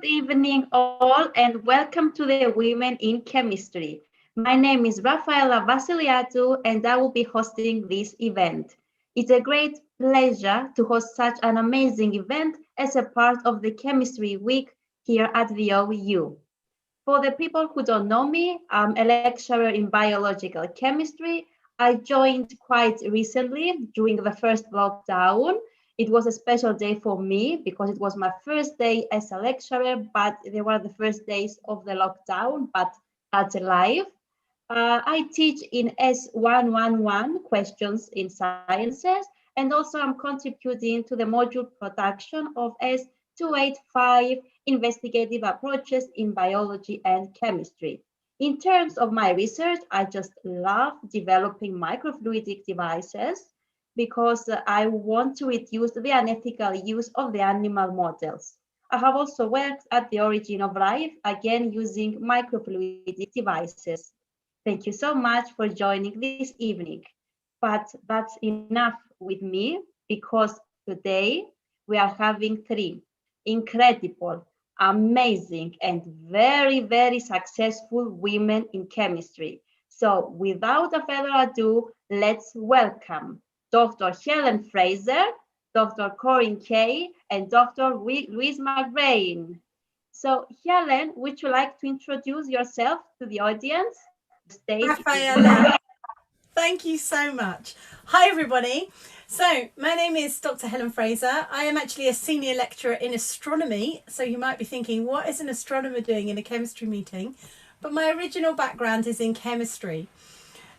Good evening, all, and welcome to the Women in Chemistry. My name is Rafaela Vasiliatou, and I will be hosting this event. It's a great pleasure to host such an amazing event as a part of the Chemistry Week here at the OU. For the people who don't know me, I'm a lecturer in biological chemistry. I joined quite recently during the first lockdown. It was a special day for me because it was my first day as a lecturer, but they were the first days of the lockdown, but that's life. I teach in S111 questions in sciences, and also I'm contributing to the module production of S285 investigative approaches in biology and chemistry. In terms of my research, I just love developing microfluidic devices because I want to reduce the unethical use of the animal models. I have also worked at the origin of life, again using microfluidic devices. Thank you so much for joining this evening. But that's enough with me because today we are having three incredible, amazing, and very successful women in chemistry. So without a further ado, let's welcome Dr. Helen Fraser, Dr. Corinne Kay, and Dr. Louise McBrain. So Helen, would you like to introduce yourself to the audience? The stage is yours. Rafaela, thank you so much. Hi, everybody. So, my name is Dr. Helen Fraser. I am actually a senior lecturer in astronomy. So, you might be thinking, what is an astronomer doing in a chemistry meeting? But my original background is in chemistry.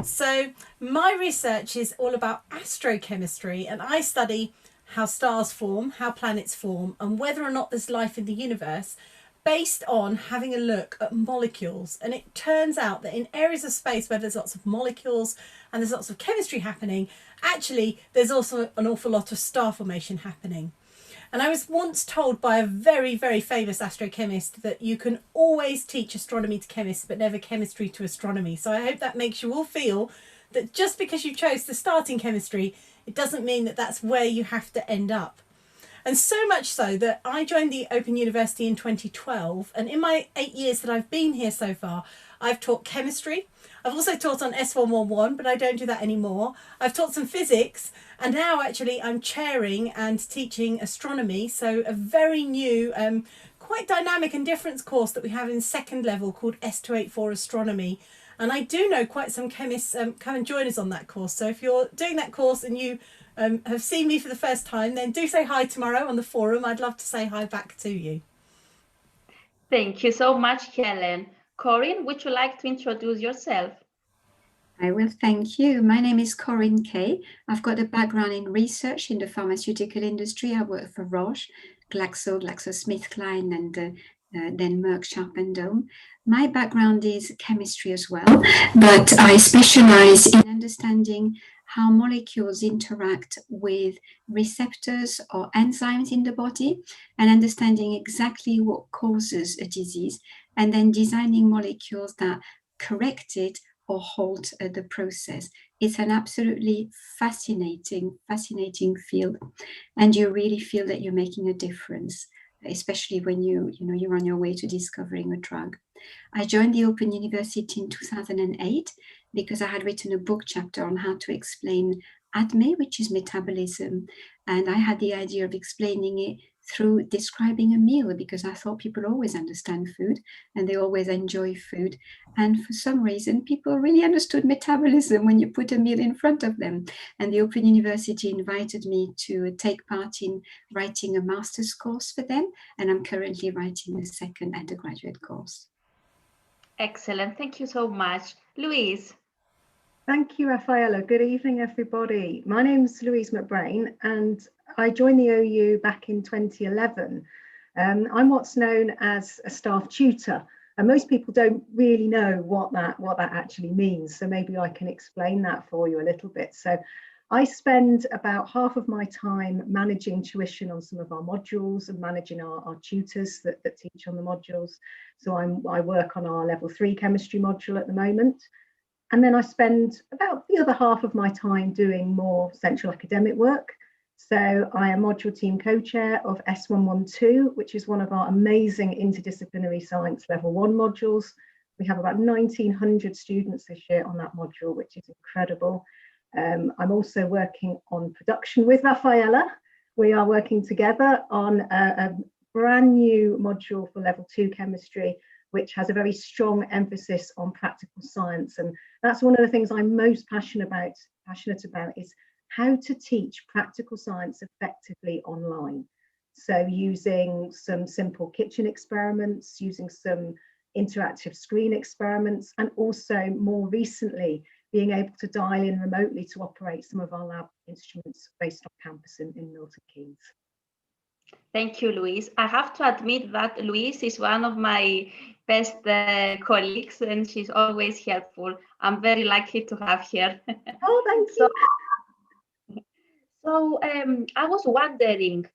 So, my research is all about astrochemistry, and I study how stars form, how planets form, and whether or not there's life in the universe based on having a look at molecules. And it turns out that in areas of space where there's lots of molecules and there's lots of chemistry happening, actually there's also an awful lot of star formation happening. And I was once told by a very famous astrochemist that you can always teach astronomy to chemists but never chemistry to astronomy. So I hope that makes you all feel that just because you chose to start in chemistry, it doesn't mean that that's where you have to end up. And so much so that I joined the Open University in 2012. And in my 8 years that I've been here so far, I've taught chemistry. I've also taught on S111, but I don't do that anymore. I've taught some physics. And now actually I'm chairing and teaching astronomy. So a very new, quite dynamic and different course that we have in second level called S284 Astronomy. And I do know quite some chemists come and join us on that course. So if you're doing that course and you have seen me for the first time, then do say hi tomorrow on the forum. I'd love to say hi back to you. Thank you so much, Helen. Corinne, would you like to introduce yourself? I will, thank you. My name is Corinne Kay. I've got a background in research in the pharmaceutical industry. I work for Roche, GlaxoSmithKline, and then Merck Sharp and Dohme. My background is chemistry as well, but I specialize in understanding how molecules interact with receptors or enzymes in the body and understanding exactly what causes a disease and then designing molecules that correct it or halt the process. It's an absolutely fascinating field, and you really feel that you're making a difference, especially when you're on your way to discovering a drug. I joined the Open University in 2008 because I had written a book chapter on how to explain ADME, which is metabolism, and I had the idea of explaining it through describing a meal because I thought people always understand food and they always enjoy food. And for some reason, people really understood metabolism when you put a meal in front of them. And the Open University invited me to take part in writing a master's course for them. And I'm currently writing a second undergraduate course. Excellent. Thank you so much. Louise. Thank you, Rafaela. Good evening, everybody. My name's Louise McBrain, and I joined the OU back in 2011. I'm what's known as a staff tutor, and most people don't really know what that actually means. So maybe I can explain that for you a little bit. So I spend about half of my time managing tuition on some of our modules and managing our tutors that teach on the modules. So I work on our level 3 chemistry module at the moment. And then I spend about the other half of my time doing more central academic work. So I am module team co-chair of S112, which is one of our amazing interdisciplinary science level 1 modules. We have about 1,900 students this year on that module, which is incredible. I'm also working on production with Rafaela. We are working together on a brand new module for level 2 chemistry, which has a very strong emphasis on practical science. And that's one of the things I'm most passionate about is how to teach practical science effectively online. So using some simple kitchen experiments, using some interactive screen experiments, and also more recently, being able to dial in remotely to operate some of our lab instruments based on campus in Milton Keynes. Thank you, Louise. I have to admit that Louise is one of my best colleagues, and she's always helpful. I'm very lucky to have her. Oh, thank you. So I was wondering,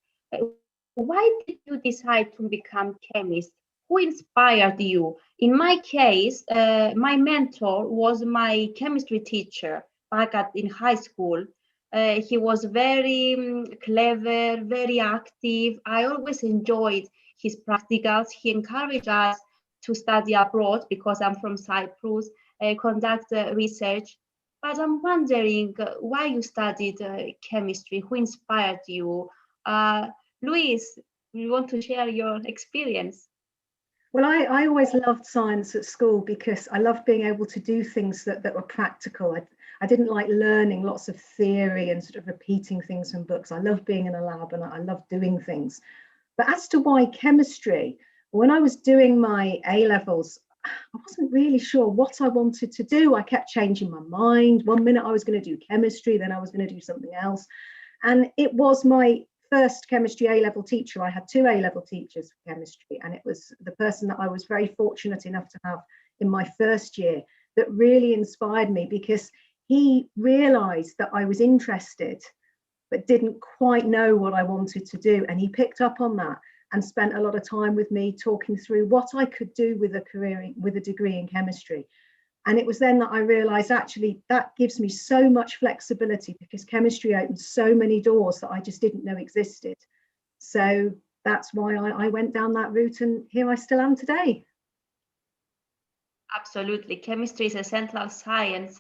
why did you decide to become chemist? Who inspired you? In my case, my mentor was my chemistry teacher back in high school. He was very clever, very active. I always enjoyed his practicals. He encouraged us to study abroad because I'm from Cyprus, conduct research. But I'm wondering why you studied chemistry, who inspired you? Louise, you want to share your experience? Well, I always loved science at school because I loved being able to do things that were practical. I didn't like learning lots of theory and sort of repeating things from books. I loved being in a lab and I loved doing things. But as to why chemistry, when I was doing my A-levels, I wasn't really sure what I wanted to do. I kept changing my mind. One minute I was going to do chemistry, then I was going to do something else. And it was my first chemistry A-level teacher. I had 2 A-level teachers for chemistry, and it was the person that I was very fortunate enough to have in my first year that really inspired me, because he realized that I was interested but didn't quite know what I wanted to do, and he picked up on that and spent a lot of time with me talking through what I could do with a degree in chemistry. And it was then that I realized actually that gives me so much flexibility, because chemistry opens so many doors that I just didn't know existed. So that's why I went down that route, and here I still am today. Absolutely. Chemistry is a central science.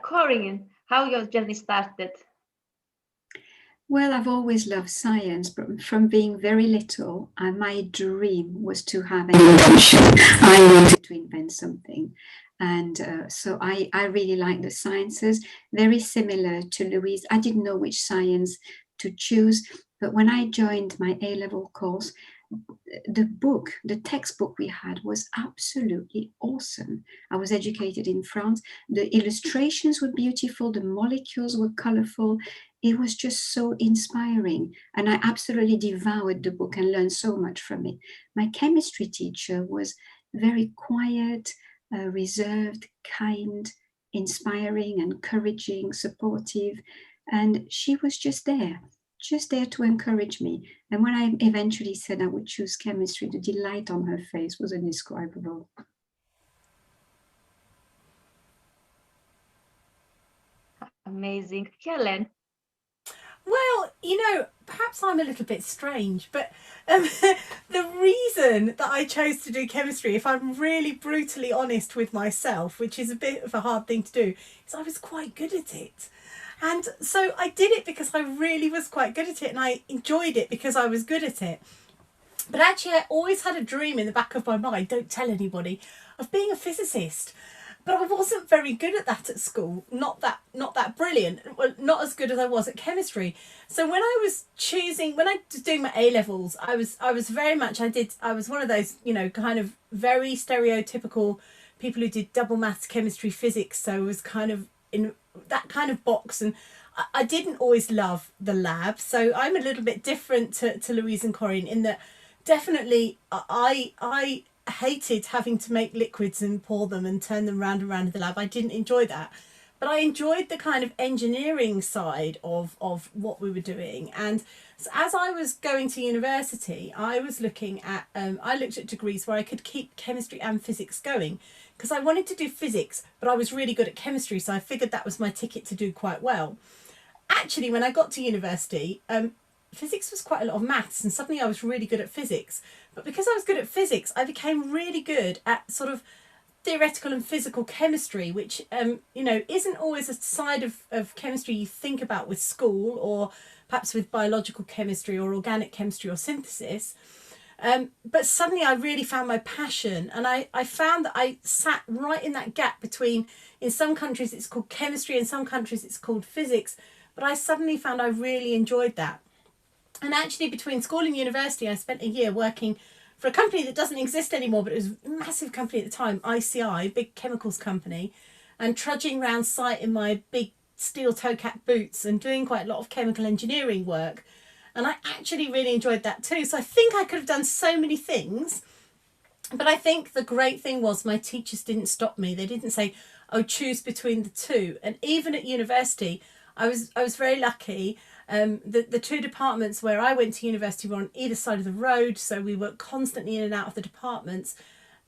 Corinne, how your journey started? Well, I've always loved science, but from being very little, my dream was to have an invention. I wanted to invent something. And so I really like the sciences, very similar to Louise. I didn't know which science to choose, but when I joined my A-level course, the textbook we had was absolutely awesome. I was educated in France. The illustrations were beautiful. The molecules were colorful. It was just so inspiring. And I absolutely devoured the book and learned so much from it. My chemistry teacher was very quiet, reserved, kind, inspiring, encouraging, supportive. And she was just there to encourage me. And when I eventually said I would choose chemistry, the delight on her face was indescribable. Amazing. Helen? Well, perhaps I'm a little bit strange, but the reason that I chose to do chemistry, if I'm really brutally honest with myself, which is a bit of a hard thing to do, is I was quite good at it. And so I did it because I really was quite good at it, and I enjoyed it because I was good at it. But actually, I always had a dream in the back of my mind, don't tell anybody, of being a physicist. But I wasn't very good at that at school. Not that brilliant. Not as good as I was at chemistry. So when I was doing my A-levels, I was very much, I was one of those, kind of very stereotypical people who did double maths, chemistry, physics. So I was kind of in that kind of box, and I didn't always love the lab. So I'm a little bit different to Louise and Corinne in that definitely I hated having to make liquids and pour them and turn them round and round in the lab. I didn't enjoy that. But I enjoyed the kind of engineering side of what we were doing. And so as I was going to university, I was looking at, I looked at degrees where I could keep chemistry and physics going, because I wanted to do physics, but I was really good at chemistry. So I figured that was my ticket to do quite well. actually, when I got to university, physics was quite a lot of maths, and suddenly I was really good at physics. But because I was good at physics, I became really good at sort of theoretical and physical chemistry, which isn't always a side of chemistry you think about with school, or perhaps with biological chemistry or organic chemistry or synthesis. But suddenly I really found my passion, and I found that I sat right in that gap between, in some countries it's called chemistry, in some countries it's called physics, but I suddenly found I really enjoyed that. And actually, between school and university, I spent a year working for a company that doesn't exist anymore, but it was a massive company at the time, ICI, big chemicals company, and trudging around site in my big steel toe cap boots and doing quite a lot of chemical engineering work. And I actually really enjoyed that too. So I think I could have done so many things. But I think the great thing was my teachers didn't stop me. They didn't say, oh, choose between the two. And even at university, I was very lucky. The two departments where I went to university were on either side of the road, so we were constantly in and out of the departments.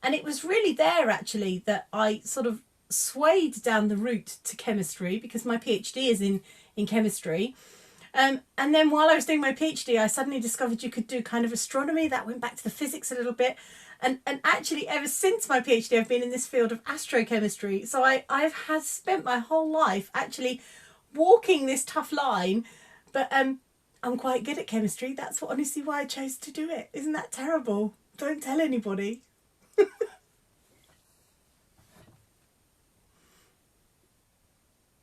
And it was really there, actually, that I sort of swayed down the route to chemistry, because my PhD is in chemistry. And then while I was doing my PhD, I suddenly discovered you could do kind of astronomy. That went back to the physics a little bit. And actually, ever since my PhD, I've been in this field of astrochemistry. So I've spent my whole life actually walking this tough line. But I'm quite good at chemistry. That's honestly why I chose to do it. Isn't that terrible? Don't tell anybody.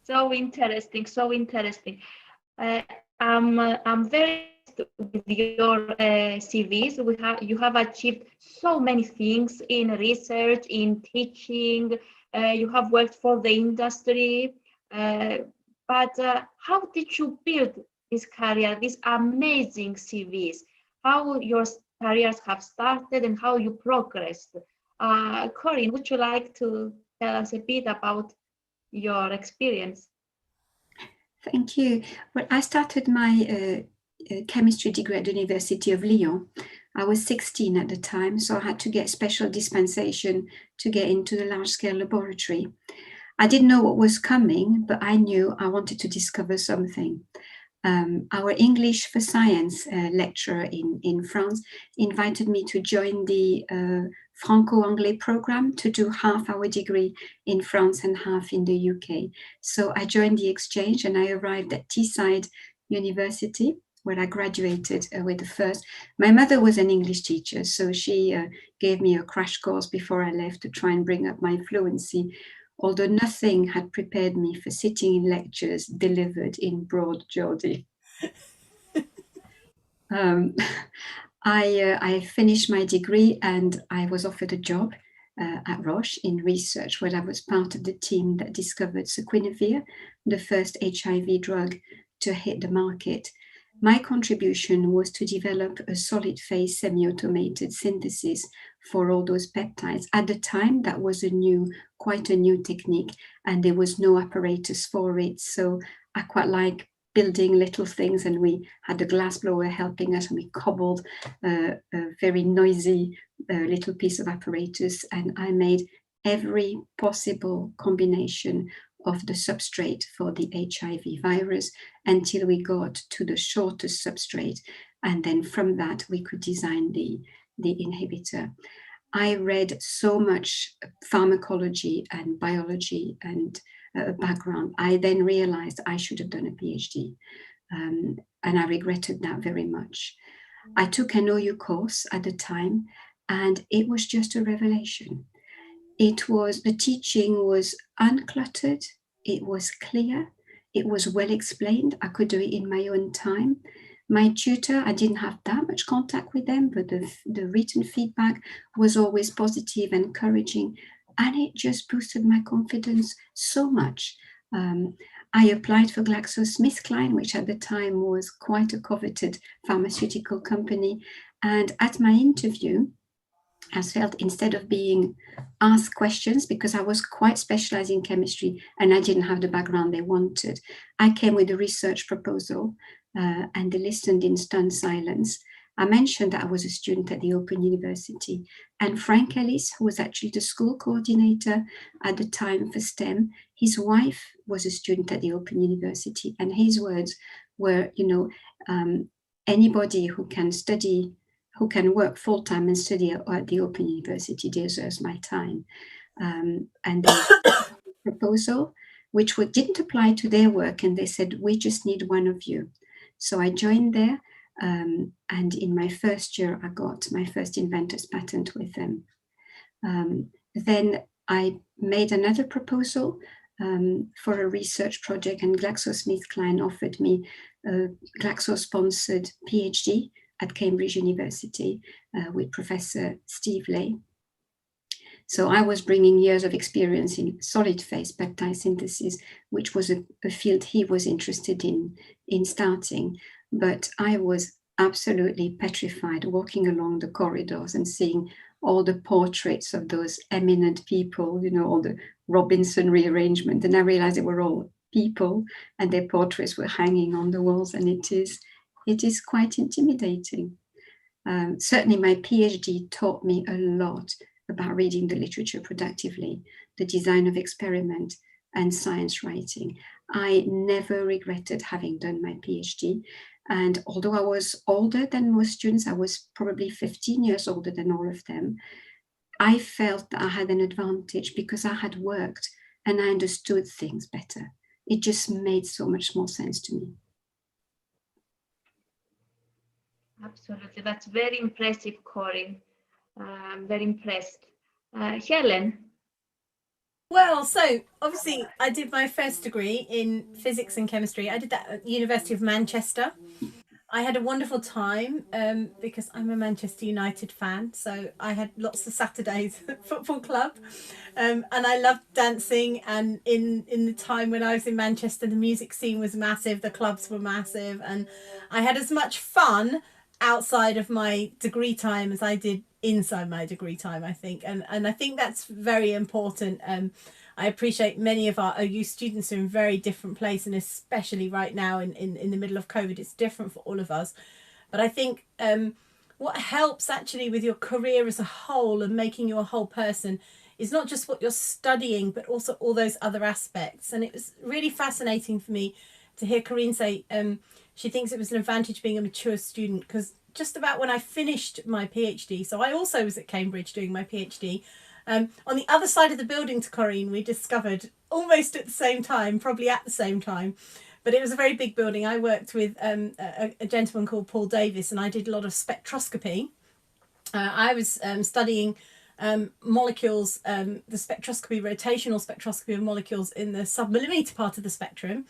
So interesting, so interesting. I'm very impressed with your CVs. You have achieved so many things in research, in teaching. You have worked for the industry. But how did you build this career, these amazing CVs? How your careers have started and how you progressed? Corinne, would you like to tell us a bit about your experience? Thank you. Well, I started my chemistry degree at the University of Lyon. I was 16 at the time, so I had to get special dispensation to get into the large-scale laboratory. I didn't know what was coming, but I knew I wanted to discover something. Our English for Science lecturer in France invited me to join the Franco-Anglais program, to do half our degree in France and half in the UK. So I joined the exchange and I arrived at Teesside University, where I graduated with the first. My mother was an English teacher, so she gave me a crash course before I left to try and bring up my fluency, although nothing had prepared me for sitting in lectures delivered in broad Geordie. I finished my degree and I was offered a job at Roche in research, where I was part of the team that discovered sequinavir, the first HIV drug to hit the market. My contribution was to develop a solid phase semi-automated synthesis for all those peptides. At the time, that was quite a new technique, and there was no apparatus for it. So I quite like building little things, and we had a glassblower helping us, and we cobbled a very noisy little piece of apparatus, and I made every possible combination of the substrate for the HIV virus until we got to the shortest substrate, and then from that we could design the inhibitor. I read so much pharmacology and biology and background. I then realized I should have done a PhD, and I regretted that very much. I took an OU course at the time, and it was just a revelation. The teaching was uncluttered, it was clear, it was well explained. I could do it in my own time. My tutor, I didn't have that much contact with them, but the written feedback was always positive, encouraging, and it just boosted my confidence so much. I applied for GlaxoSmithKline, which at the time was quite a coveted pharmaceutical company. And at my interview, I felt, instead of being asked questions, because I was quite specialized in chemistry and I didn't have the background they wanted, I came with a research proposal and they listened in stunned silence. I mentioned that I was a student at the Open University, and Frank Ellis, who was actually the school coordinator at the time for STEM, his wife was a student at the Open University, and his words were, anybody who can study, who can work full-time and study at the Open University deserves my time. And they proposal, which didn't apply to their work, and they said, we just need one of you. So I joined there, and in my first year, I got my first inventor's patent with them. Then I made another proposal for a research project, and GlaxoSmithKline offered me a Glaxo-sponsored PhD at Cambridge University with Professor Steve Lay. So I was bringing years of experience in solid phase peptide synthesis, which was a field he was interested in starting. But I was absolutely petrified walking along the corridors and seeing all the portraits of those eminent people, all the Robinson rearrangement. And I realized they were all people and their portraits were hanging on the walls, and it is quite intimidating. Certainly my PhD taught me a lot about reading the literature productively, the design of experiment, and science writing. I never regretted having done my PhD. And although I was older than most students, I was probably 15 years older than all of them, I felt that I had an advantage because I had worked and I understood things better. It just made so much more sense to me. Absolutely. That's very impressive, Corinne. I'm very impressed. Helen? Well, so obviously I did my first degree in physics and chemistry. I did that at the University of Manchester. I had a wonderful time because I'm a Manchester United fan, so I had lots of Saturdays at football club, and I loved dancing. And in the time when I was in Manchester, the music scene was massive, the clubs were massive, and I had as much fun outside of my degree time as I did inside my degree time, I think, and I think that's very important. I appreciate many of our OU students are in very different place, and especially right now in the middle of COVID, it's different for all of us. But I think what helps actually with your career as a whole and making you a whole person is not just what you're studying, but also all those other aspects. And it was really fascinating for me to hear Corinne say she thinks it was an advantage being a mature student, because just about when I finished my PhD, so I also was at Cambridge doing my PhD, on the other side of the building to Corinne, we discovered almost at the same time, probably at the same time, but it was a very big building. I worked with a gentleman called Paul Davis, and I did a lot of spectroscopy. I was studying molecules, the spectroscopy, rotational spectroscopy of molecules in the submillimeter part of the spectrum,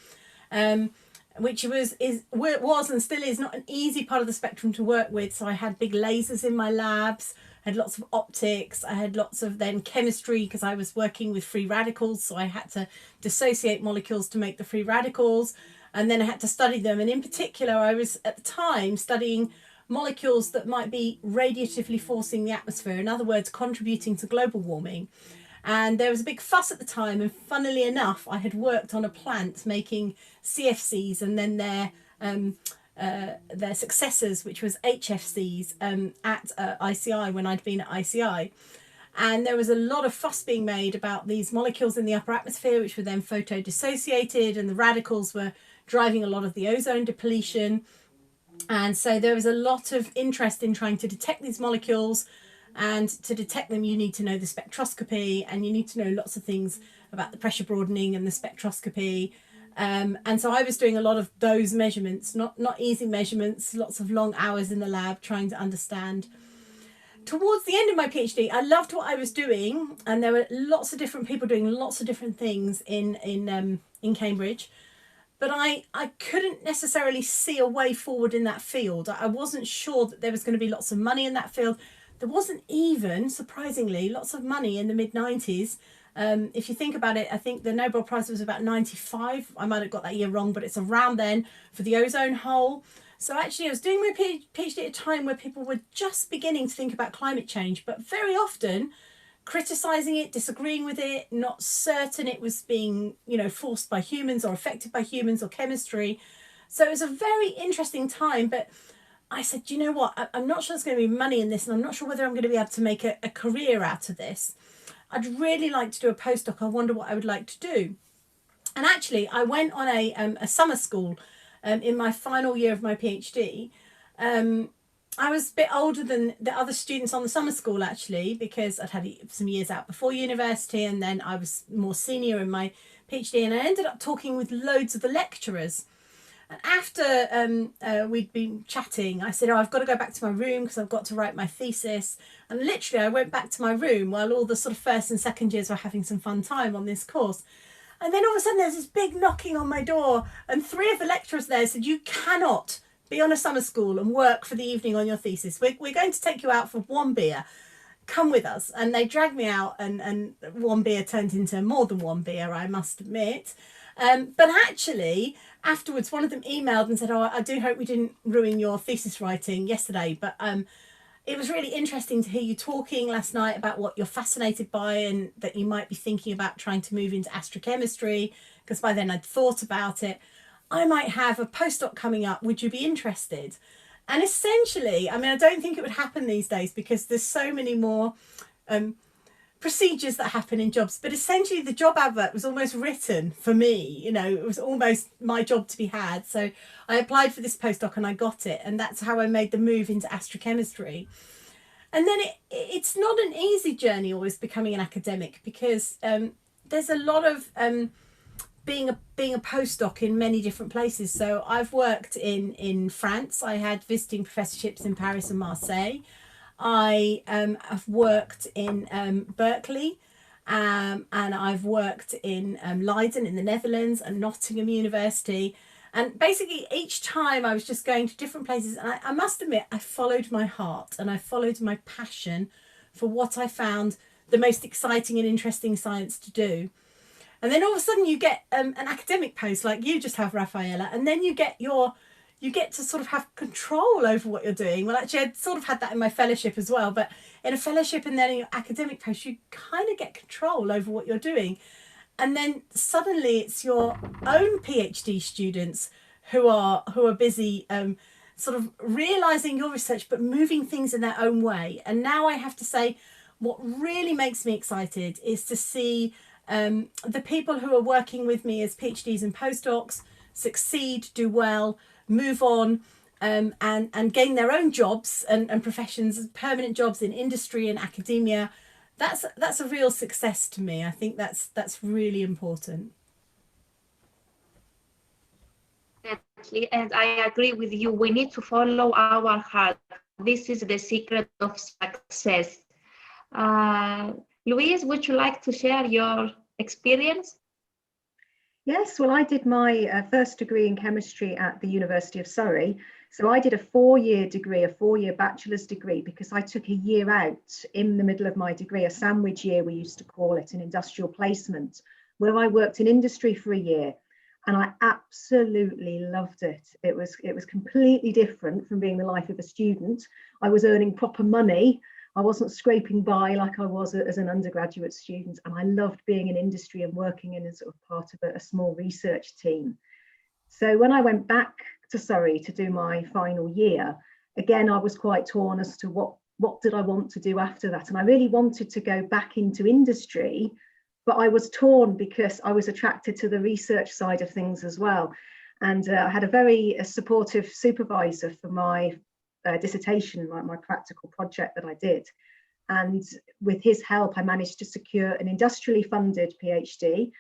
which was and still is not an easy part of the spectrum to work with. So I had big lasers in my labs, I had lots of optics, I had lots of then chemistry because I was working with free radicals, so I had to dissociate molecules to make the free radicals, and then I had to study them. And in particular, I was at the time studying molecules that might be radiatively forcing the atmosphere, in other words, contributing to global warming. And there was a big fuss at the time, and funnily enough, I had worked on a plant making CFCs and then their successors, which was HFCs, at ICI when I'd been at ICI. And there was a lot of fuss being made about these molecules in the upper atmosphere, which were then photo-dissociated, and the radicals were driving a lot of the ozone depletion. And so there was a lot of interest in trying to detect these molecules. And to detect them, you need to know the spectroscopy, and you need to know lots of things about the pressure broadening and the spectroscopy. And so I was doing a lot of those measurements, not easy measurements, lots of long hours in the lab trying to understand. Towards the end of my PhD, I loved what I was doing, and there were lots of different people doing lots of different things in Cambridge. But I couldn't necessarily see a way forward in that field. I wasn't sure that there was going to be lots of money in that field. There wasn't even, surprisingly, lots of money in the mid-90s. If you think about it, I think the Nobel Prize was about 95. I might have got that year wrong, but it's around then, for the ozone hole. So actually I was doing my PhD at a time where people were just beginning to think about climate change, but very often criticising it, disagreeing with it, not certain it was being, forced by humans or affected by humans or chemistry. So it was a very interesting time, but I said, you know what, I'm not sure there's going to be money in this, and I'm not sure whether I'm going to be able to make a career out of this. I'd really like to do a postdoc. I wonder what I would like to do. And actually, I went on a summer school in my final year of my PhD. I was a bit older than the other students on the summer school, actually, because I'd had some years out before university, and then I was more senior in my PhD, and I ended up talking with loads of the lecturers. And after we'd been chatting, I said, oh, I've got to go back to my room because I've got to write my thesis. And literally, I went back to my room while all the sort of first and second years were having some fun time on this course. And then all of a sudden, there's this big knocking on my door, and 3 of the lecturers there said, you cannot be on a summer school and work for the evening on your thesis. We're going to take you out for one beer. Come with us. And they dragged me out, and one beer turned into more than one beer, I must admit. But actually, afterwards, one of them emailed and said, oh, I do hope we didn't ruin your thesis writing yesterday, but it was really interesting to hear you talking last night about what you're fascinated by, and that you might be thinking about trying to move into astrochemistry, because by then I'd thought about it. I might have a postdoc coming up. Would you be interested? And essentially, I mean, I don't think it would happen these days because there's so many more procedures that happen in jobs, but essentially the job advert was almost written for me. You know, it was almost my job to be had. So I applied for this postdoc and I got it, and that's how I made the move into astrochemistry. And then it's not an easy journey always becoming an academic, because there's a lot of being a postdoc in many different places. So I've worked in France. I had visiting professorships in Paris and Marseille. I have worked in Berkeley, and I've worked in Leiden in the Netherlands and Nottingham University. And basically each time I was just going to different places, and I must admit, I followed my heart and I followed my passion for what I found the most exciting and interesting science to do. And then all of a sudden you get an academic post like you just have, Rafaela, and then you get to sort of have control over what you're doing. Well, actually, I'd sort of had that in my fellowship as well, but in a fellowship and then in your academic post, you kind of get control over what you're doing. And then suddenly it's your own PhD students who are busy sort of realising your research, but moving things in their own way. And now I have to say, what really makes me excited is to see the people who are working with me as PhDs and postdocs succeed, do well, move on, and gain their own jobs and professions, permanent jobs in industry and academia. That's a real success to me. I think that's really important. Exactly, and I agree with you. We need to follow our heart. This is the secret of success. Louise, would you like to share your experience? Yes, well, I did my first degree in chemistry at the University of Surrey. So I did a 4-year degree, a 4-year bachelor's degree, because I took a year out in the middle of my degree, a sandwich year, we used to call it, an industrial placement, where I worked in industry for a year. And I absolutely loved it. It was completely different from being the life of a student. I was earning proper money. I wasn't scraping by like I was as an undergraduate student, and I loved being in industry and working in a sort of part of a small research team. So when I went back to Surrey to do my final year, again, I was quite torn as to what did I want to do after that. And I really wanted to go back into industry, but I was torn because I was attracted to the research side of things as well. And I had a very supportive supervisor for my dissertation, my practical project that I did. And with his help, I managed to secure an industrially funded PhD,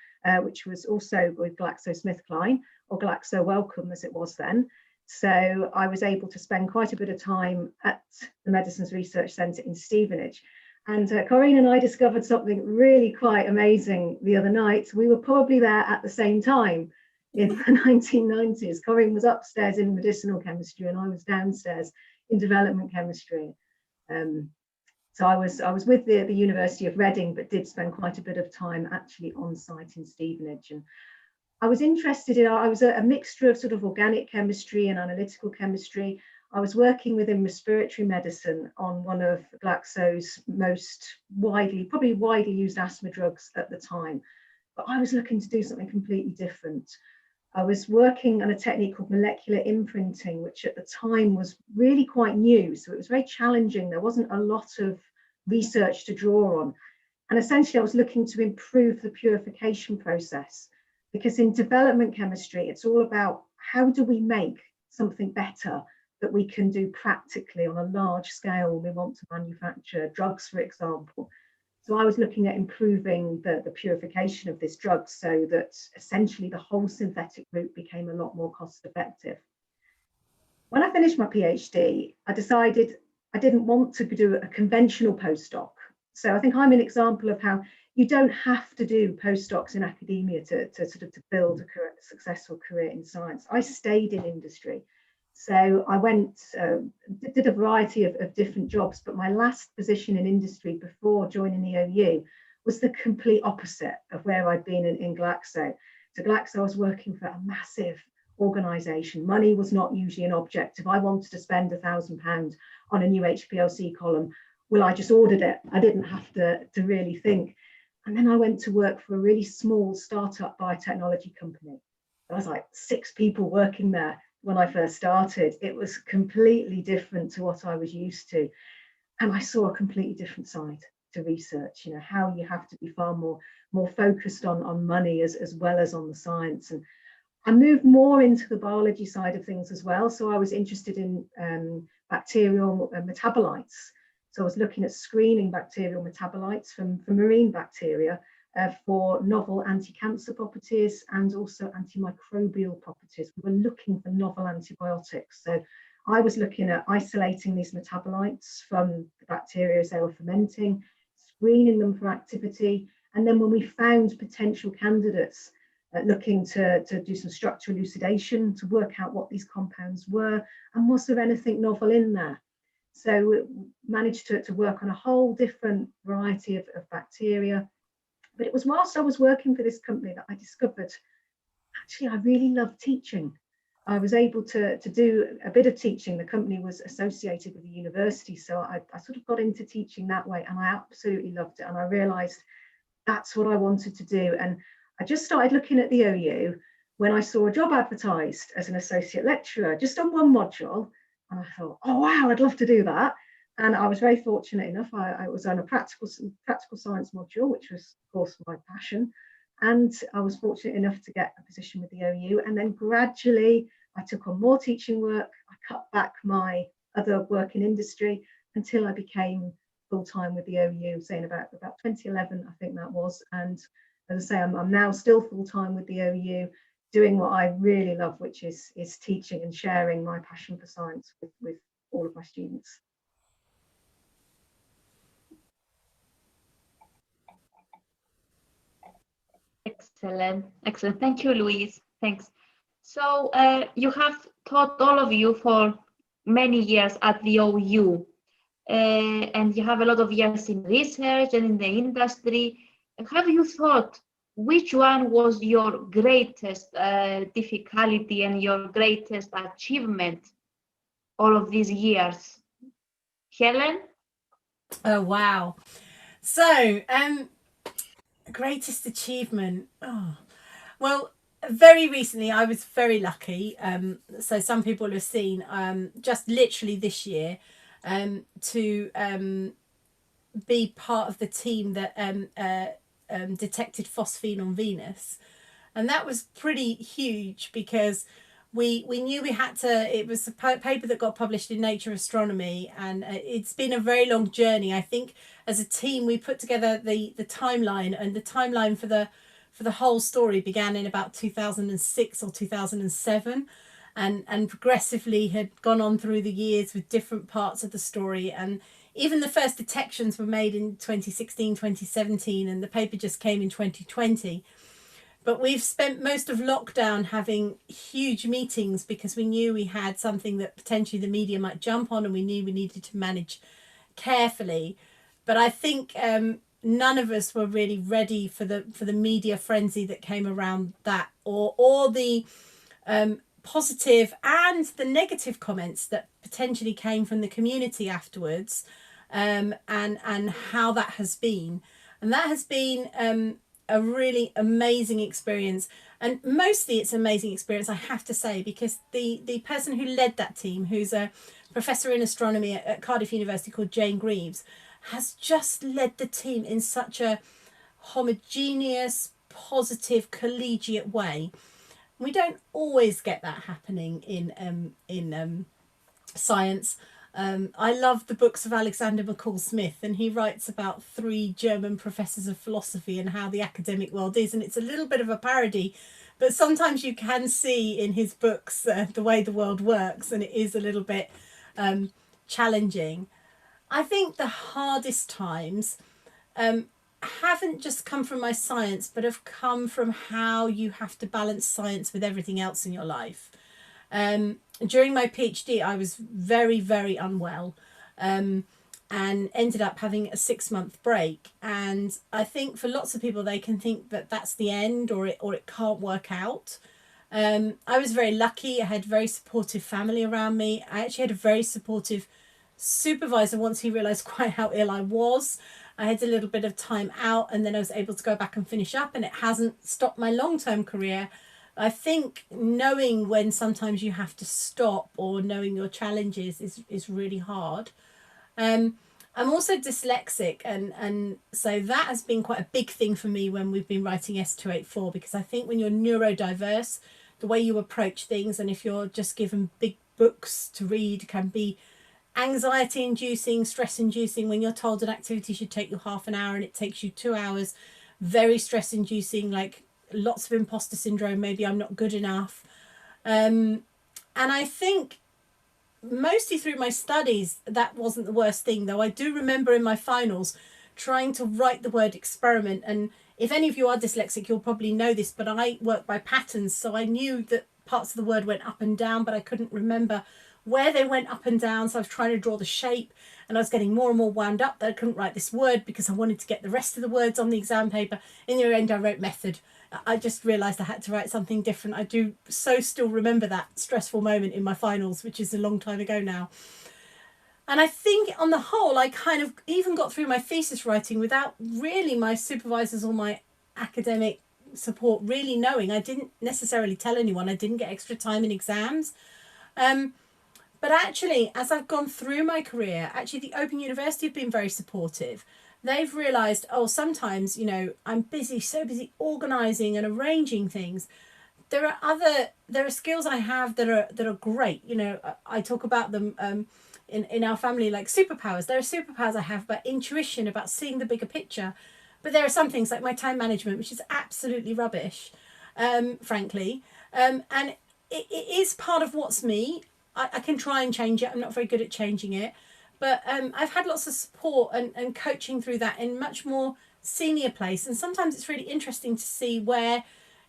which was also with GlaxoSmithKline, or Glaxo Wellcome as it was then. So I was able to spend quite a bit of time at the Medicines Research Centre in Stevenage. And Corinne and I discovered something really quite amazing the other night. We were probably there at the same time in the 1990s. Corinne was upstairs in medicinal chemistry and I was downstairs in development chemistry. So I was with the University of Reading, but did spend quite a bit of time actually on site in Stevenage. And I was interested in, I was a mixture of sort of organic chemistry and analytical chemistry. I was working within respiratory medicine on one of Glaxo's most probably widely used asthma drugs at the time. But I was looking to do something completely different. I was working on a technique called molecular imprinting, which at the time was really quite new. So it was very challenging. There wasn't a lot of research to draw on. And essentially, I was looking to improve the purification process, because in development chemistry, it's all about how do we make something better that we can do practically on a large scale when we want to manufacture drugs, for example. So I was looking at improving the purification of this drug so that essentially the whole synthetic route became a lot more cost effective. When I finished my PhD, I decided I didn't want to do a conventional postdoc. So I think I'm an example of how you don't have to do postdocs in academia to sort of to build a successful career in science. I stayed in industry. So I went, did a variety of different jobs, but my last position in industry before joining the OU was the complete opposite of where I'd been in Glaxo. So Glaxo, I was working for a massive organisation. Money was not usually an object. If I wanted to spend £1,000 on a new HPLC column, well, I just ordered it. I didn't have to really think. And then I went to work for a really small startup biotechnology company. There was like 6 people working there when I first started. It was completely different to what I was used to. And I saw a completely different side to research, you know, how you have to be far more focused on money as well as on the science. And I moved more into the biology side of things as well. So I was interested in bacterial metabolites. So I was looking at screening bacterial metabolites from marine bacteria for novel anti-cancer properties and also antimicrobial properties. We were looking for novel antibiotics. So I was looking at isolating these metabolites from the bacteria as they were fermenting, screening them for activity. And then when we found potential candidates, looking to do some structural elucidation to work out what these compounds were and was there anything novel in there. So we managed to work on a whole different variety of bacteria. But it was whilst I was working for this company that I discovered, actually, I really love teaching. I was able to do a bit of teaching. The company was associated with the university, so I sort of got into teaching that way, and I absolutely loved it. And I realised that's what I wanted to do. And I just started looking at the OU when I saw a job advertised as an associate lecturer, just on one module. And I thought, oh, wow, I'd love to do that. And I was very fortunate enough. I was on a practical science module, which was, of course, my passion. And I was fortunate enough to get a position with the OU. And then gradually, I took on more teaching work. I cut back my other work in industry until I became full-time with the OU, saying about 2011, I think that was. And as I say, I'm now still full-time with the OU, doing what I really love, which is teaching and sharing my passion for science with all of my students. Excellent, excellent. Thank you, Louise. Thanks. So you have taught, all of you, for many years at the OU, and you have a lot of years in research and in the industry. Have you thought which one was your greatest difficulty and your greatest achievement all of these years? Helen? Oh, wow. So, greatest achievement. Oh, well, very recently I was very lucky. So some people have seen just literally this year to be part of the team that detected phosphine on Venus, and that was pretty huge because we knew we had to. It was a paper that got published in Nature Astronomy, and it's been a very long journey. I think as a team we put together the timeline, and the timeline for the whole story began in about 2006 or 2007, and progressively had gone on through the years with different parts of the story. And even the first detections were made in 2016, 2017, and the paper just came in 2020. But we've spent most of lockdown having huge meetings because we knew we had something that potentially the media might jump on, and we knew we needed to manage carefully. But I think none of us were really ready for the media frenzy that came around that, or the positive and the negative comments that potentially came from the community afterwards, and how that has been. And that has been a really amazing experience. And mostly it's an amazing experience, I have to say, because the person who led that team, who's a professor in astronomy at Cardiff University called Jane Greaves, has just led the team in such a homogeneous, positive, collegiate way. We don't always get that happening in science. I love the books of Alexander McCall Smith, and he writes about 3 German professors of philosophy and how the academic world is, and it's a little bit of a parody, but sometimes you can see in his books the way the world works, and it is a little bit challenging. I think the hardest times haven't just come from my science, but have come from how you have to balance science with everything else in your life. During my PhD, I was very, very unwell, and ended up having a 6-month break. And I think for lots of people, they can think that that's the end, or it can't work out. I was very lucky. I had very supportive family around me. I actually had a very supportive supervisor once he realized quite how ill I was. I had a little bit of time out, and then I was able to go back and finish up, and it hasn't stopped my long-term career. I think knowing when sometimes you have to stop, or knowing your challenges, is really hard. I'm also dyslexic, and so that has been quite a big thing for me when we've been writing S284, because I think when you're neurodiverse, the way you approach things, and if you're just given big books to read, can be anxiety inducing, stress inducing. When you're told an activity should take you half an hour and it takes you 2 hours, very stress inducing, like lots of imposter syndrome, maybe I'm not good enough. And I think mostly through my studies, that wasn't the worst thing, though I do remember in my finals trying to write the word experiment. And if any of you are dyslexic, you'll probably know this, but I work by patterns, so I knew that parts of the word went up and down, but I couldn't remember where they went up and down. So I was trying to draw the shape, and I was getting more and more wound up that I couldn't write this word because I wanted to get the rest of the words on the exam paper. In the end, I wrote method. I just realised I had to write something different. I do so still remember that stressful moment in my finals, which is a long time ago now. And I think on the whole, I kind of even got through my thesis writing without really my supervisors or my academic support really knowing. I didn't necessarily tell anyone. I didn't get extra time in exams. But actually, as I've gone through my career, actually the Open University have been very supportive. They've realised, oh, sometimes, you know, I'm busy, so busy organising and arranging things. There are skills I have that are great. You know, I talk about them in our family like superpowers. There are superpowers I have about intuition, about seeing the bigger picture. But there are some things like my time management, which is absolutely rubbish, frankly. And it is part of what's me. I can try and change it. I'm not very good at changing it. But I've had lots of support and coaching through that in much more senior place. And sometimes it's really interesting to see where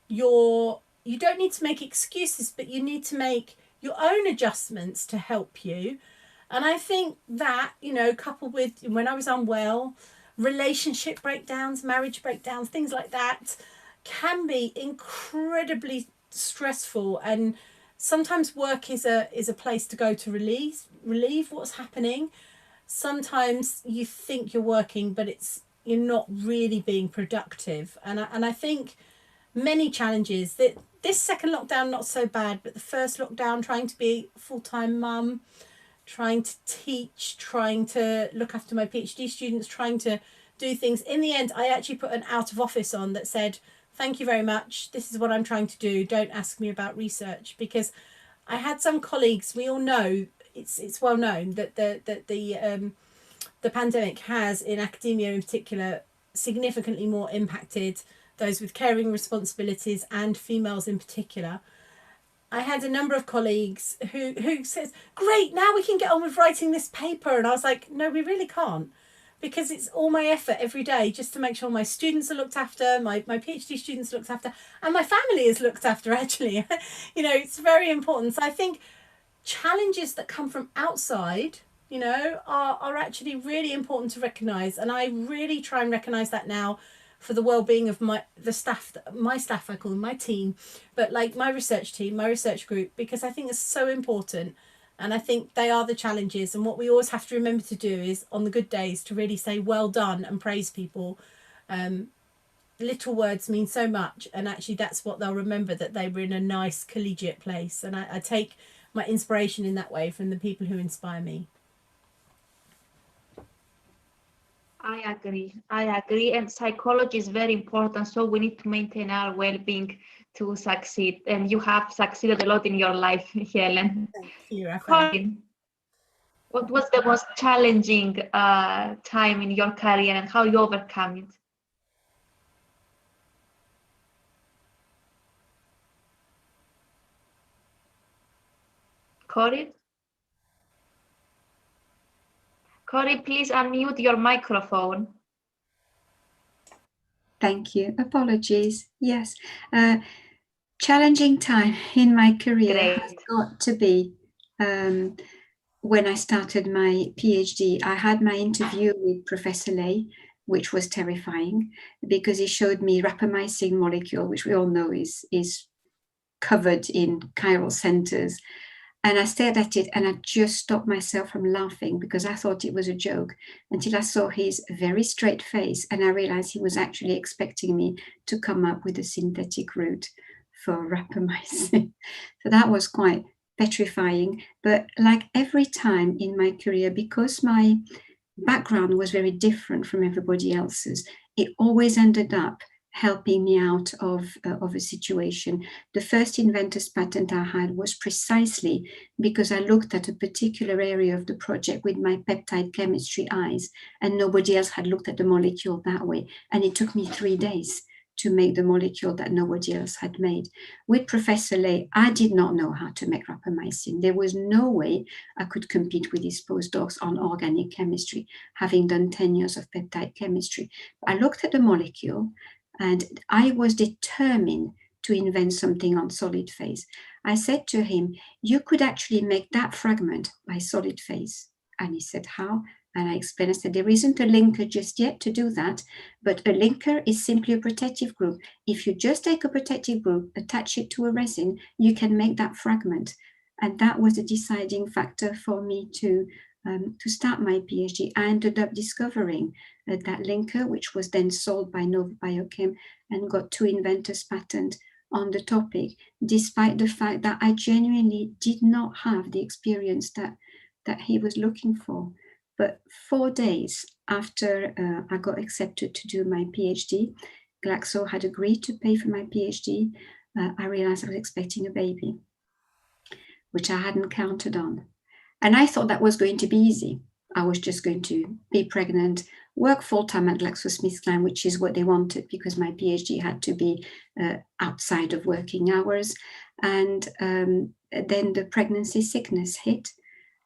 you don't need to make excuses, but you need to make your own adjustments to help you. And I think that, you know, coupled with when I was unwell, relationship breakdowns, marriage breakdowns, things like that can be incredibly stressful. And sometimes work is a place to go to relieve what's happening. Sometimes you think you're working, but you're not really being productive. And I think many challenges that this second lockdown, not so bad, but the first lockdown, trying to be a full-time mum, trying to teach, trying to look after my PhD students, trying to do things. In the end, I actually put an out of office on that said, thank you very much. This is what I'm trying to do. Don't ask me about research, because I had some colleagues. We all know it's well known that the pandemic has, in academia in particular, significantly more impacted those with caring responsibilities and females in particular. I had a number of colleagues who says, great, now we can get on with writing this paper. And I was like, no, we really can't, because it's all my effort every day just to make sure my students are looked after, my PhD students are looked after, and my family is looked after, actually. You know, it's very important. So I think challenges that come from outside, you know, are actually really important to recognise. And I really try and recognise that now for the well-being of my staff, I call them my team, but like my research team, my research group, because I think it's so important. And I think they are the challenges. And what we always have to remember to do is, on the good days, to really say well done and praise people. Little words mean so much. And actually that's what they'll remember, that they were in a nice collegiate place. And I take my inspiration in that way from the people who inspire me. I agree. I agree. And psychology is very important. So we need to maintain our well-being to succeed. And you have succeeded a lot in your life, Helen. Thank you, Raphael. Colin, what was the most challenging time in your career and how you overcome it? Cory? Cory, please unmute your microphone. Thank you. Apologies. Yes. Challenging time in my career has got to be when I started my PhD. I had my interview with Professor Lay, which was terrifying because he showed me rapamycin molecule, which we all know is covered in chiral centers. And I stared at it and I just stopped myself from laughing because I thought it was a joke until I saw his very straight face and I realized he was actually expecting me to come up with a synthetic route for rapamycin. So that was quite petrifying. But like every time in my career, because my background was very different from everybody else's, it always ended up helping me out of a situation. The first inventor's patent I had was precisely because I looked at a particular area of the project with my peptide chemistry eyes, and nobody else had looked at the molecule that way. And it took me 3 days to make the molecule that nobody else had made. With Professor Lay, I did not know how to make rapamycin. There was no way I could compete with his postdocs on organic chemistry, having done 10 years of peptide chemistry. I looked at the molecule, and I was determined to invent something on solid phase. I said to him, you could actually make that fragment by solid phase. And he said, how? And I explained, I said, there isn't a linker just yet to do that, but a linker is simply a protective group. If you just take a protective group, attach it to a resin, you can make that fragment. And that was a deciding factor for me to start my PhD. I ended up discovering that linker, which was then sold by Nova Biochem and got 2 inventors' patents on the topic, despite the fact that I genuinely did not have the experience that he was looking for. But 4 days after I got accepted to do my PhD, Glaxo had agreed to pay for my PhD. I realized I was expecting a baby, which I hadn't counted on. And I thought that was going to be easy. I was just going to be pregnant, work full-time at GlaxoSmithKline, which is what they wanted because my PhD had to be outside of working hours. And then the pregnancy sickness hit.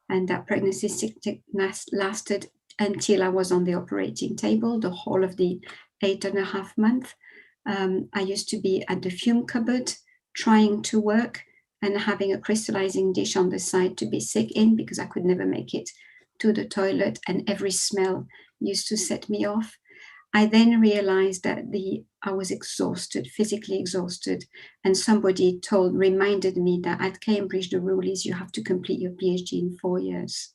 And that pregnancy sickness lasted until I was on the operating table, the whole of the 8.5 months. I used to be at the fume cupboard trying to work and having a crystallizing dish on the side to be sick in because I could never make it to the toilet, and every smell used to set me off. I then realized that I was exhausted, physically exhausted, and somebody reminded me that at Cambridge the rule is you have to complete your PhD in 4 years.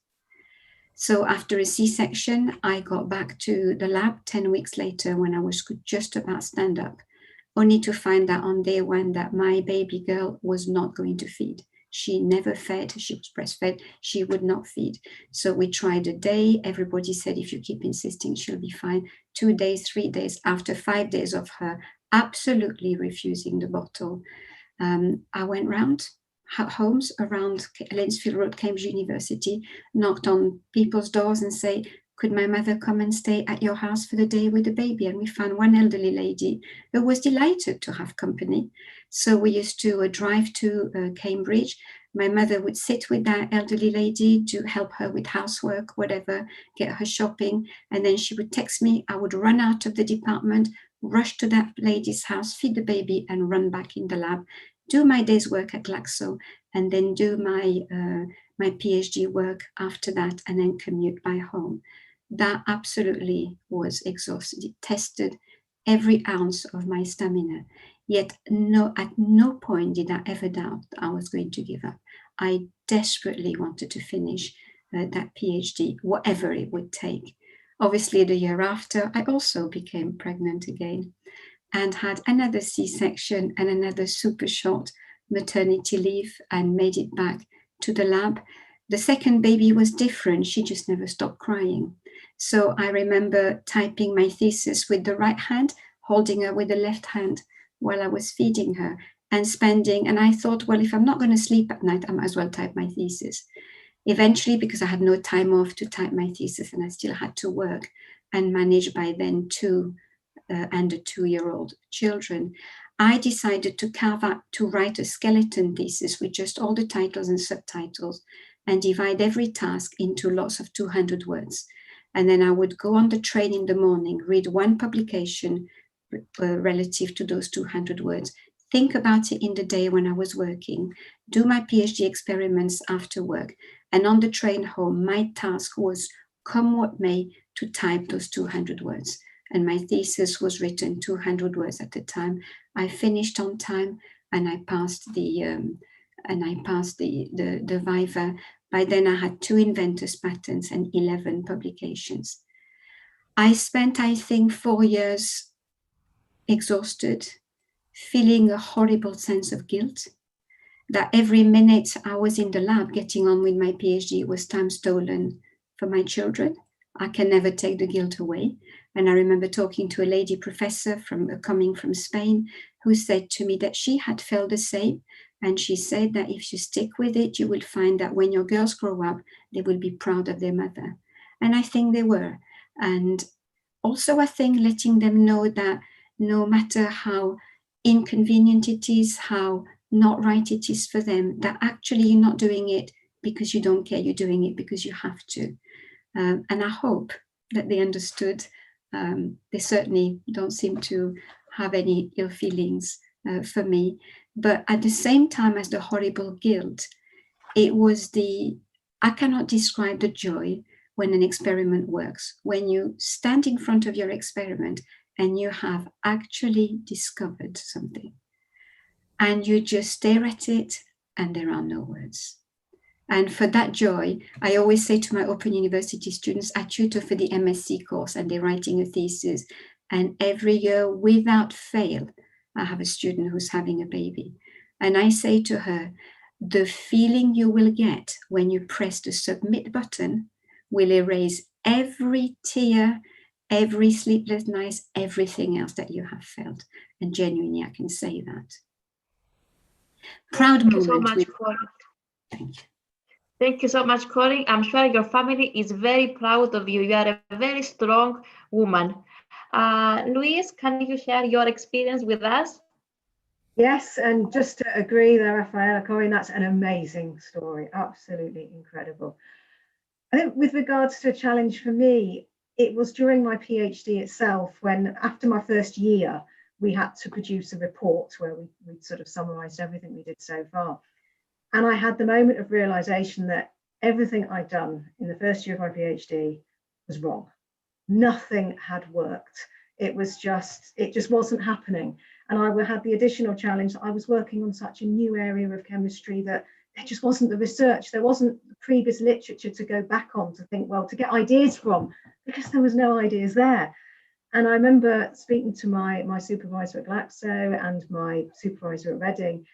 So after a C-section, I got back to the lab 10 weeks later when I was just about stand up, only to find out on day 1 that my baby girl was not going to feed. She never fed, she was breastfed, she would not feed. So we tried a day, everybody said if you keep insisting she'll be fine. 2 days, 3 days, after 5 days of her absolutely refusing the bottle, I went round homes around Lanesfield Road, Cambridge University, knocked on people's doors and say, could my mother come and stay at your house for the day with the baby? And we found one elderly lady who was delighted to have company. So we used to drive to Cambridge. My mother would sit with that elderly lady to help her with housework, whatever, get her shopping. And then she would text me. I would run out of the department, rush to that lady's house, feed the baby and run back in the lab, do my day's work at Glaxo, and then do my PhD work after that, and then commute by home. That absolutely was exhausted. It tested every ounce of my stamina. Yet at no point did I ever doubt that I was going to give up. I desperately wanted to finish that PhD, whatever it would take. Obviously, the year after, I also became pregnant again and had another C-section and another super short maternity leave and made it back to the lab. The second baby was different. She just never stopped crying. So I remember typing my thesis with the right hand, holding her with the left hand while I was feeding her, and I thought, well, if I'm not going to sleep at night, I might as well type my thesis. Eventually, because I had no time off to type my thesis and I still had to work and manage by then 2 and a 2-year-old children, I decided to write a skeleton thesis with just all the titles and subtitles and divide every task into lots of 200 words. And then I would go on the train in the morning, read one publication relative to those 200 words, think about it in the day when I was working, do my PhD experiments after work. And on the train home, my task was, come what may, to type those 200 words. And my thesis was written 200 words at a time. I finished on time and I passed the Viva. By then I had 2 inventors' patents and 11 publications. I spent, I think, 4 years exhausted, feeling a horrible sense of guilt, that every minute I was in the lab getting on with my PhD was time stolen for my children. I can never take the guilt away. And I remember talking to a lady professor coming from Spain who said to me that she had felt the same. And she said that if you stick with it, you will find that when your girls grow up, they will be proud of their mother. And I think they were. And also, I think letting them know that no matter how inconvenient it is, how not right it is for them, that actually you're not doing it because you don't care, you're doing it because you have to. And I hope that they understood. They certainly don't seem to have any ill feelings for me. But at the same time as the horrible guilt, it was I cannot describe the joy when an experiment works, when you stand in front of your experiment and you have actually discovered something. And you just stare at it and there are no words. And for that joy, I always say to my Open University students, I tutor for the MSc course and they're writing a thesis. And every year, without fail, I have a student who's having a baby. And I say to her, the feeling you will get when you press the submit button will erase every tear, every sleepless night, everything else that you have felt. And genuinely, I can say that. Proud Thank moment. You so much, Corinne. Thank you. Thank you so much, Corinne. I'm sure your family is very proud of you. You are a very strong woman. Louise, can you share your experience with us? Yes, and just to agree there, Rafaela, Corinne, that's an amazing story. Absolutely incredible. I think with regards to a challenge for me, it was during my PhD itself when, after my first year, we had to produce a report where we sort of summarised everything we did so far. And I had the moment of realisation that everything I'd done in the first year of my PhD was wrong. Nothing had worked. It just wasn't happening. And I had the additional challenge that I was working on such a new area of chemistry that there just wasn't the research, there wasn't the previous literature to go back on to think, well, to get ideas from, because there was no ideas there. And I remember speaking to my supervisor at Glaxo and my supervisor at Reading,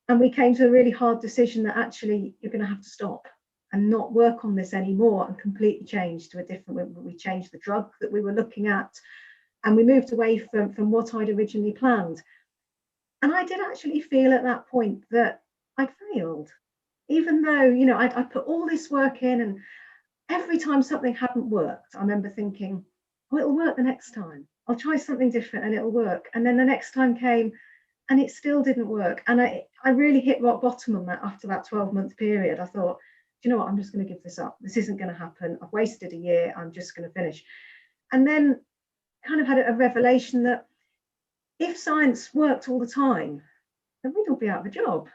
and we came to a really hard decision that actually you're going to have to stop and not work on this anymore, and completely change to a different, we changed the drug that we were looking at, and we moved away from what I'd originally planned. And I did actually feel at that point that I'd failed, even though, you know, I put all this work in, and every time something hadn't worked, I remember thinking, well, it'll work the next time. I'll try something different and it'll work. And then the next time came and it still didn't work. And I really hit rock bottom on that after that 12-month period. I thought, do you know what, I'm just going to give this up. This isn't going to happen. I've wasted a year. I'm just going to finish. And then kind of had a revelation that if science worked all the time, then we'd all be out of a job,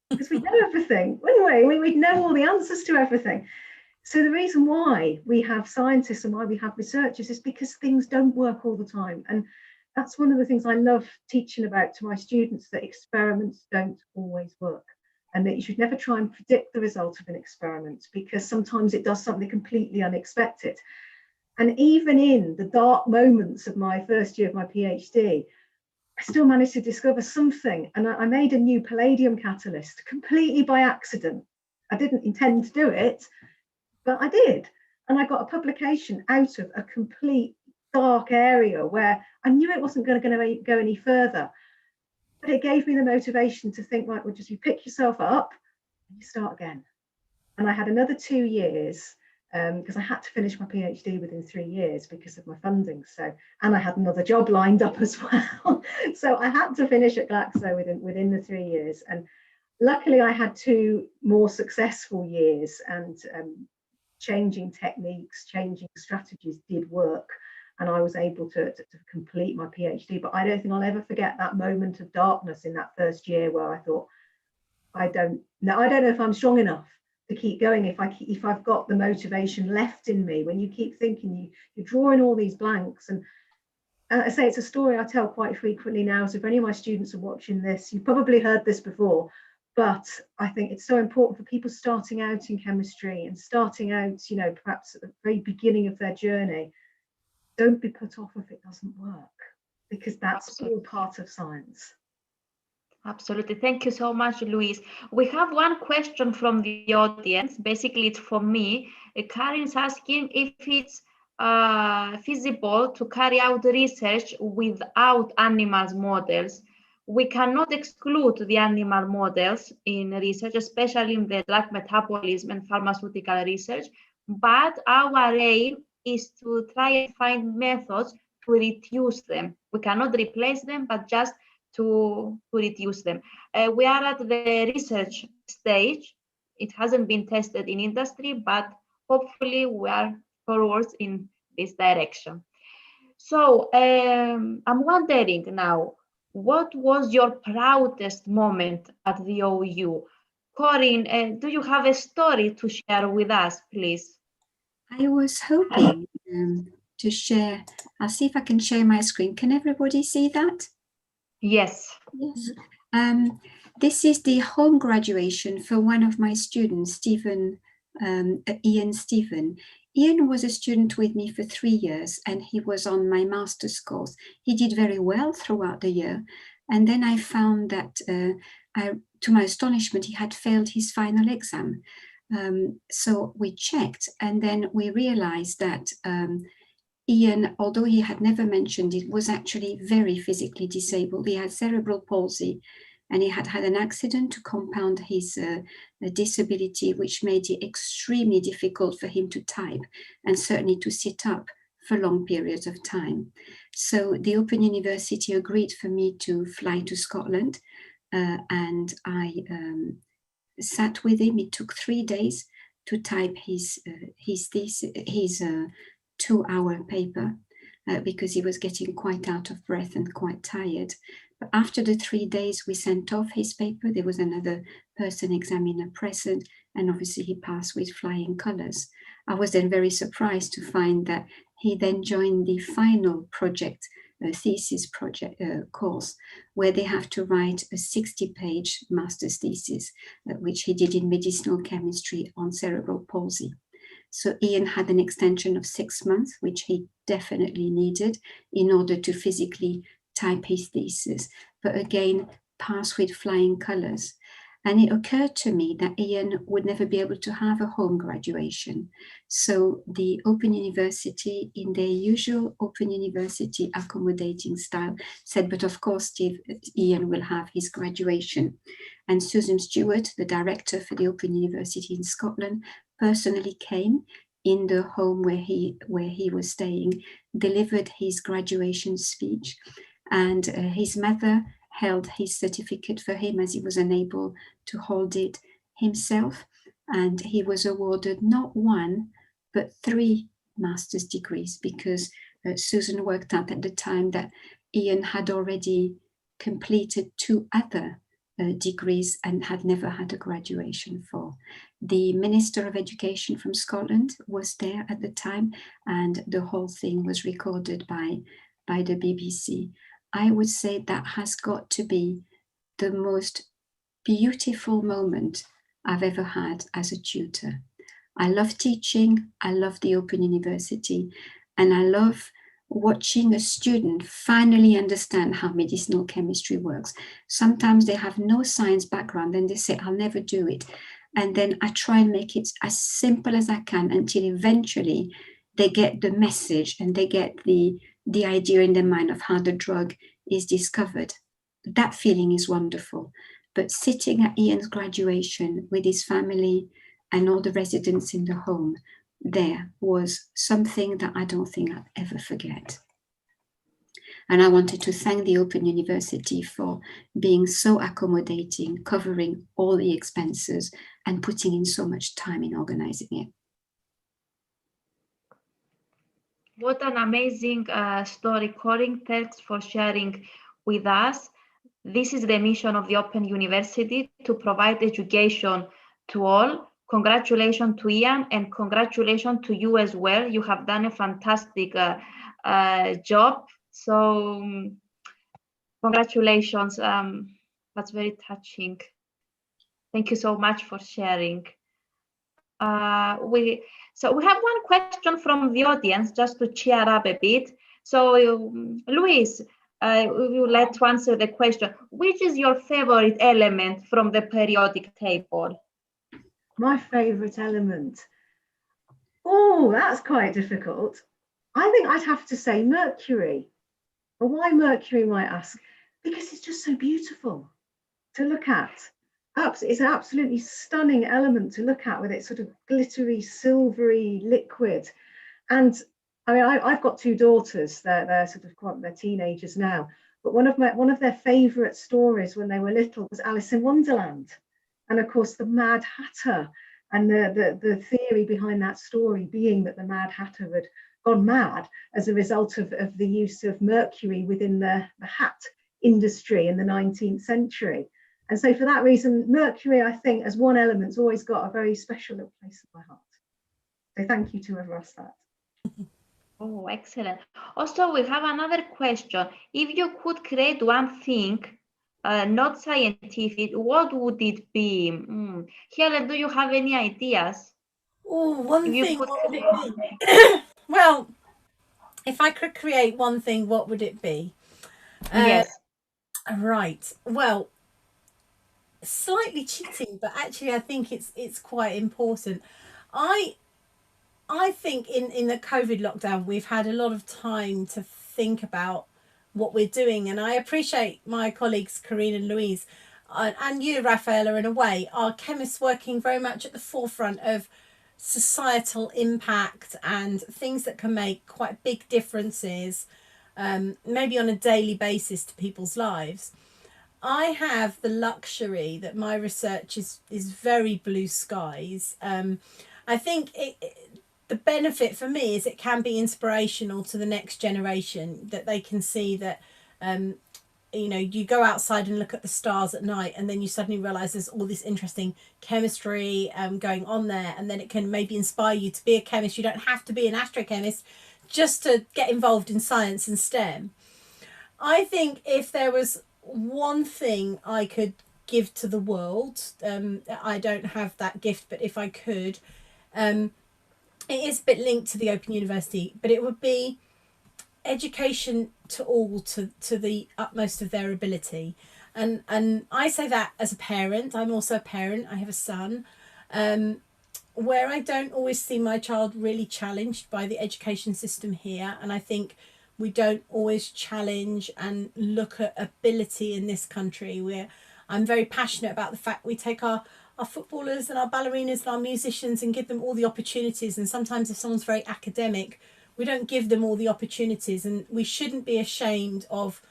because we'd know everything, wouldn't we? We'd know all the answers to everything. So the reason why we have scientists and why we have researchers is because things don't work all the time. And that's one of the things I love teaching about to my students, that experiments don't always work, and that you should never try and predict the result of an experiment, because sometimes it does something completely unexpected. And even in the dark moments of my first year of my PhD, I still managed to discover something. And I made a new palladium catalyst completely by accident. I didn't intend to do it, but I did. And I got a publication out of a complete dark area where I knew it wasn't going to go any further. But it gave me the motivation to think, right, well, just you pick yourself up and you start again. And I had another 2 years because I had to finish my PhD within 3 years because of my funding. So, and I had another job lined up as well. So I had to finish at Glaxo within the 3 years. And luckily I had 2 more successful years, and changing techniques, changing strategies did work. And I was able to complete my PhD. But I don't think I'll ever forget that moment of darkness in that first year where I thought, I don't know if I'm strong enough to keep going, if I've got the motivation left in me. When you keep thinking, you're drawing all these blanks. And I say it's a story I tell quite frequently now. So if any of my students are watching this, you've probably heard this before, but I think it's so important for people starting out in chemistry and starting out, perhaps at the very beginning of their journey. Don't be put off if it doesn't work, because that's all part of science. Absolutely. Thank you so much, Louise. We have one question from the audience. Basically, it's from me. Karin's asking if it's feasible to carry out research without animals models. We cannot exclude the animal models in research, especially in the drug metabolism and pharmaceutical research, but our aim is to try and find methods to reduce them. We cannot replace them, but just to reduce them. We are at the research stage. It hasn't been tested in industry, but hopefully we are forwards in this direction. So I'm wondering now, what was your proudest moment at the OU? Corinne, do you have a story to share with us, please? I was hoping to share. I'll see if I can share my screen. Can everybody see that? Yes. Yes. This is the home graduation for one of my students, Ian Stephen. Ian was a student with me for 3 years, and he was on my master's course. He did very well throughout the year. And then I found that, to my astonishment, he had failed his final exam. So we checked, and then we realized that Ian, although he had never mentioned it, was actually very physically disabled. He had cerebral palsy, and he had had an accident to compound his disability, which made it extremely difficult for him to type and certainly to sit up for long periods of time. So the Open University agreed for me to fly to Scotland, and I sat with him. It took 3 days to type his 2-hour paper because he was getting quite out of breath and quite tired. But after the 3 days, we sent off his paper. There was another person examiner present, and obviously he passed with flying colors. I was then very surprised to find that he then joined the final project, thesis project course, where they have to write a 60-page master's thesis, which he did in medicinal chemistry on cerebral palsy. So Ian had an extension of 6 months, which he definitely needed in order to physically type his thesis, but again, pass with flying colors. And it occurred to me that Ian would never be able to have a home graduation. So the Open University, in their usual Open University accommodating style, said, but of course, Ian will have his graduation. And Susan Stewart, the director for the Open University in Scotland, personally came in the home where he was staying, delivered his graduation speech, and his mother held his certificate for him as he was unable to hold it himself. And he was awarded not 1, but 3 master's degrees, because Susan worked out at the time that Ian had already completed 2 other degrees and had never had a graduation for. The Minister of Education from Scotland was there at the time, and the whole thing was recorded by the BBC. I would say that has got to be the most beautiful moment I've ever had as a tutor. I love teaching, I love the Open University, and I love watching a student finally understand how medicinal chemistry works. Sometimes they have no science background and they say, I'll never do it. And then I try and make it as simple as I can until eventually they get the message and they get the idea in their mind of how the drug is discovered. That feeling is wonderful. But sitting at Ian's graduation with his family and all the residents in the home, there was something that I don't think I'll ever forget. And I wanted to thank the Open University for being so accommodating, covering all the expenses and putting in so much time in organizing it. What an amazing story, Corinne. Thanks for sharing with us. This is the mission of the Open University, to provide education to all. Congratulations to Ian, and congratulations to you as well. You have done a fantastic job. So congratulations. That's very touching. Thank you so much for sharing. We have one question from the audience, just to cheer up a bit. So Louise, we would like to answer the question. Which is your favorite element from the periodic table? My favorite element. Oh, that's quite difficult. I think I'd have to say Mercury. But why Mercury, you might ask? Because it's just so beautiful to look at. It's an absolutely stunning element to look at, with its sort of glittery, silvery liquid. And I mean, I've got two daughters. They're sort of they're teenagers now. But one of their favourite stories when they were little was Alice in Wonderland, and of course the Mad Hatter. And the theory behind that story being that the Mad Hatter had gone mad as a result of the use of mercury within the hat industry in the 19th century. And so for that reason, Mercury, I think, as one element's always got a very special little place in my heart. So thank you to whoever asked that. Oh, excellent. Also, we have another question. If you could create one thing, not scientific, what would it be? Helen, do you have any ideas? Oh, one thing, what would it be? Well, if I could create one thing, what would it be? Yes. Right. Well, slightly cheating, but actually I think it's quite important. I think in the COVID lockdown we've had a lot of time to think about what we're doing, and I appreciate my colleagues Corinne and Louise and you, Raffaella, in a way, are chemists working very much at the forefront of societal impact and things that can make quite big differences, maybe on a daily basis, to people's lives. I have the luxury that my research is very blue skies. I think the benefit for me is it can be inspirational to the next generation, that they can see that you go outside and look at the stars at night, and then you suddenly realize there's all this interesting chemistry going on there, and then it can maybe inspire you to be a chemist. You don't have to be an astrochemist just to get involved in science and STEM. I think if there was one thing I could give to the world, I don't have that gift, but if I could, it is a bit linked to the Open University, but it would be education to all, to the utmost of their ability. And I say that as a parent. I'm also a parent. I have a son, where I don't always see my child really challenged by the education system here. And I think we don't always challenge and look at ability in this country. I'm very passionate about the fact we take our footballers and our ballerinas and our musicians and give them all the opportunities. And sometimes if someone's very academic, we don't give them all the opportunities, and we shouldn't be ashamed of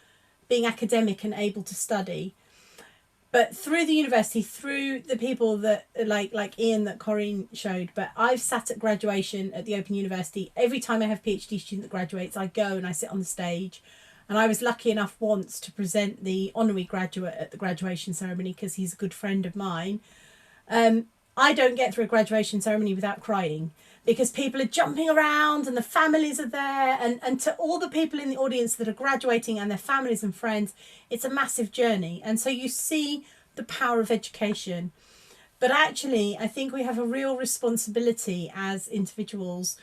being academic and able to study. But through the university, through the people that like Ian that Corinne showed, but I've sat at graduation at the Open University. Every time I have a PhD student that graduates, I go and I sit on the stage. And I was lucky enough once to present the honorary graduate at the graduation ceremony because he's a good friend of mine. I don't get through a graduation ceremony without crying, because people are jumping around and the families are there, and to all the people in the audience that are graduating and their families and friends, it's a massive journey. And so you see the power of education. But actually, I think we have a real responsibility as individuals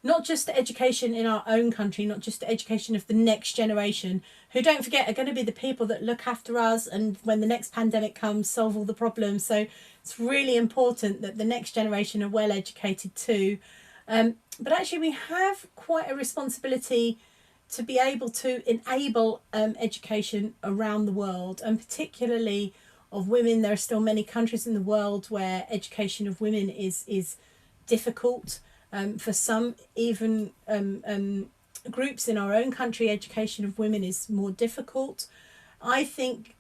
not just the education in our own country, not just the education of the next generation, who, don't forget, are going to be the people that look after us and when the next pandemic comes, solve all the problems. So it's really important that the next generation are well educated too. But actually we have quite a responsibility to be able to enable education around the world, and particularly of women. There are still many countries in the world where education of women is difficult. For some, even groups in our own country, education of women is more difficult. I think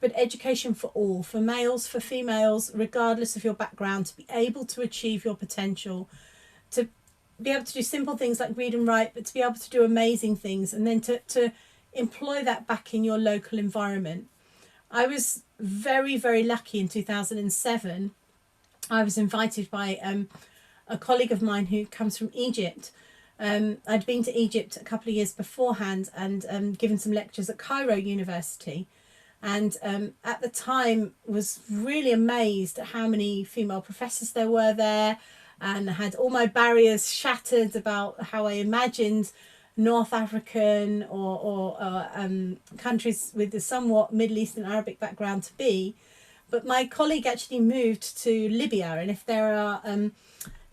but education for all, for males, for females, regardless of your background, to be able to achieve your potential, to be able to do simple things like read and write, but to be able to do amazing things, and then to employ that back in your local environment. I was very, very lucky in 2007. I was invited by a colleague of mine who comes from Egypt. I'd been to Egypt a couple of years beforehand and given some lectures at Cairo University, and at the time was really amazed at how many female professors there were there, and had all my barriers shattered about how I imagined North African or countries with a somewhat Middle Eastern Arabic background to be. But my colleague actually moved to Libya, and if there are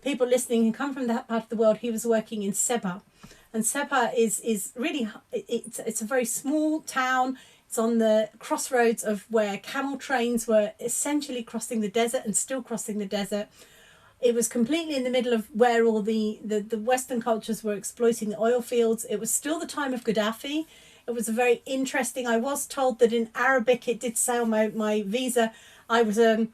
people listening who come from that part of the world, he was working in Seba. And Seba is really, it's a very small town. It's on the crossroads of where camel trains were essentially crossing the desert and still crossing the desert. It was completely in the middle of where all the Western cultures were exploiting the oil fields. It was still the time of Gaddafi. It was a very interesting, I was told that in Arabic, it did say on my visa, I was a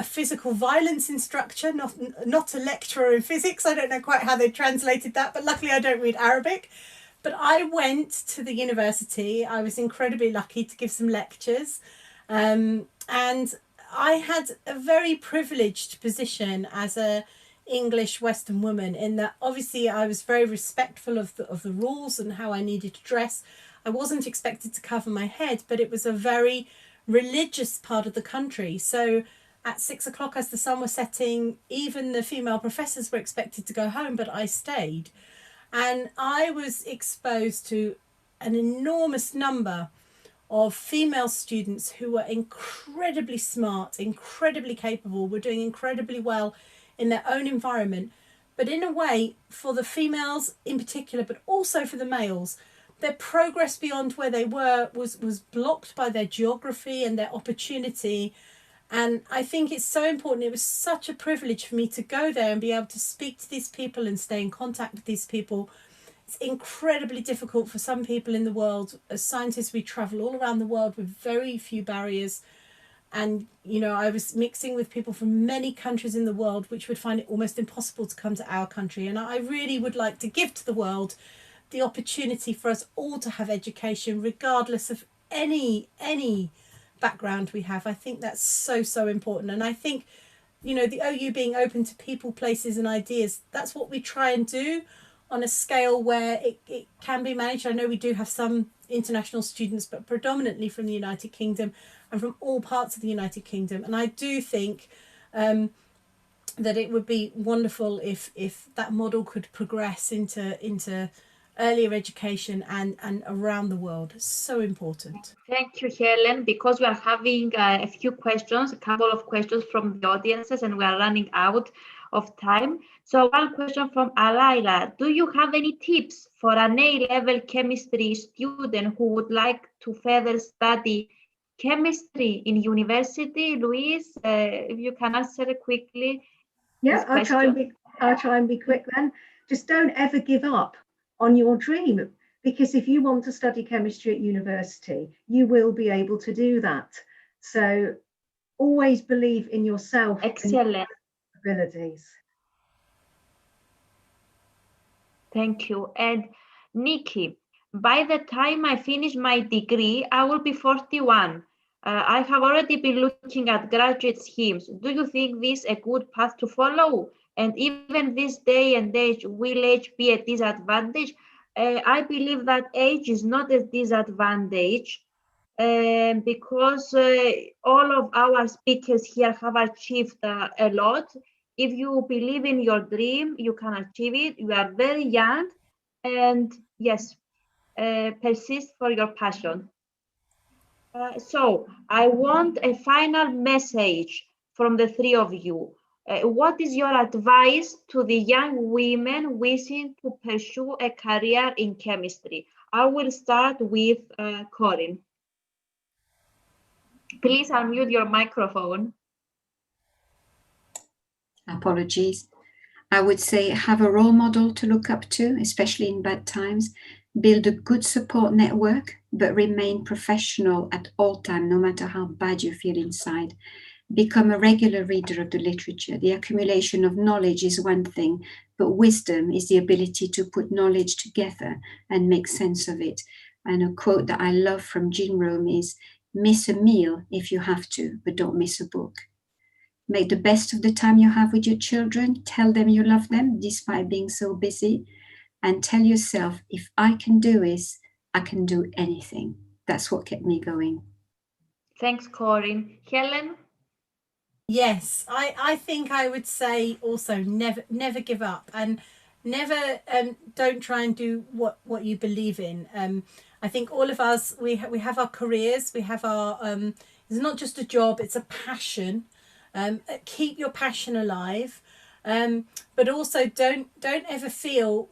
physical violence instructor, not a lecturer in physics. I don't know quite how they translated that, but luckily I don't read Arabic. But I went to the university. I was incredibly lucky to give some lectures. And I had a very privileged position as a English Western woman, in that obviously I was very respectful of the rules and how I needed to dress. I wasn't expected to cover my head, but it was a very religious part of the country. So at 6 o'clock, as the sun was setting, even the female professors were expected to go home, but I stayed. And I was exposed to an enormous number of female students who were incredibly smart, incredibly capable, were doing incredibly well in their own environment. But in a way, for the females in particular, but also for the males, their progress beyond where they were was blocked by their geography and their opportunity. And I think it's so important. It was such a privilege for me to go there and be able to speak to these people and stay in contact with these people. It's incredibly difficult for some people in the world. As scientists, we travel all around the world with very few barriers. And, you know, I was mixing with people from many countries in the world, which would find it almost impossible to come to our country. And I really would like to give to the world the opportunity for us all to have education, regardless of any background we have. I think that's so important. And I think, you know, the OU being open to people, places and ideas, that's what we try and do on a scale where it can be managed. I know we do have some international students, but predominantly from the United Kingdom and from all parts of the United Kingdom. And I do think that it would be wonderful if that model could progress into earlier education and around the world. It's so important. Thank you, Helen, because we are having a few questions, a couple of questions from the audiences, and we are running out of time. So one question from Alaila: do you have any tips for an A-level chemistry student who would like to further study chemistry in university? Louise, if you can answer quickly. Yeah, I'll try and be quick then. Just don't ever give up on your dream, because if you want to study chemistry at university, you will be able to do that. So always believe in yourself. Excellent. And your abilities. Thank you. And Nikki, by the time I finish my degree, I will be 41. I have already been looking at graduate schemes. Do you think this is a good path to follow? And even this day and age, will age be a disadvantage? I believe that age is not a disadvantage because all of our speakers here have achieved a lot. If you believe in your dream, you can achieve it. You are very young, and yes, persist for your passion. So I want a final message from the three of you. What is your advice to the young women wishing to pursue a career in chemistry? I will start with Corinne. Please unmute your microphone. Apologies. I would say have a role model to look up to, especially in bad times. Build a good support network, but remain professional at all times, no matter how bad you feel inside. Become a regular reader of the literature. The accumulation of knowledge is one thing, but wisdom is the ability to put knowledge together and make sense of it. And a quote that I love from Jean Rome is, miss a meal if you have to, but don't miss a book. Make the best of the time you have with your children. Tell them you love them despite being so busy. And tell yourself, if I can do this, I can do anything. That's what kept me going. Thanks, Corinne. Helen? Yes, I think I would say also never give up, and never don't try and do what you believe in. I think all of us we have our careers, we have our it's not just a job, it's a passion. Keep your passion alive, but also don't ever feel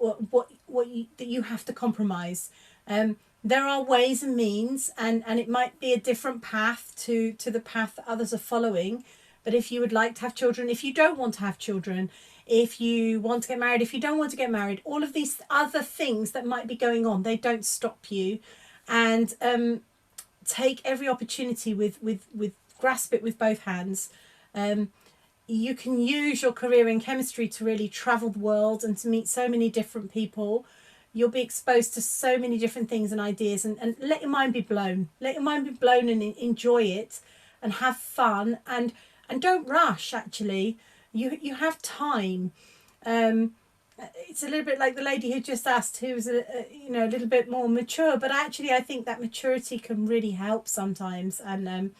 that you have to compromise. There are ways and means, and it might be a different path to the path that others are following. But if you would like to have children, if you don't want to have children, if you want to get married, if you don't want to get married, all of these other things that might be going on, they don't stop you. And take every opportunity with grasp it with both hands. You can use your career in chemistry to really travel the world and to meet so many different people. You'll be exposed to so many different things and ideas, and let your mind be blown. Let your mind be blown and enjoy it and have fun, and don't rush. Actually, you have time. It's a little bit like the lady who just asked, who was a little bit more mature, but actually I think that maturity can really help sometimes. And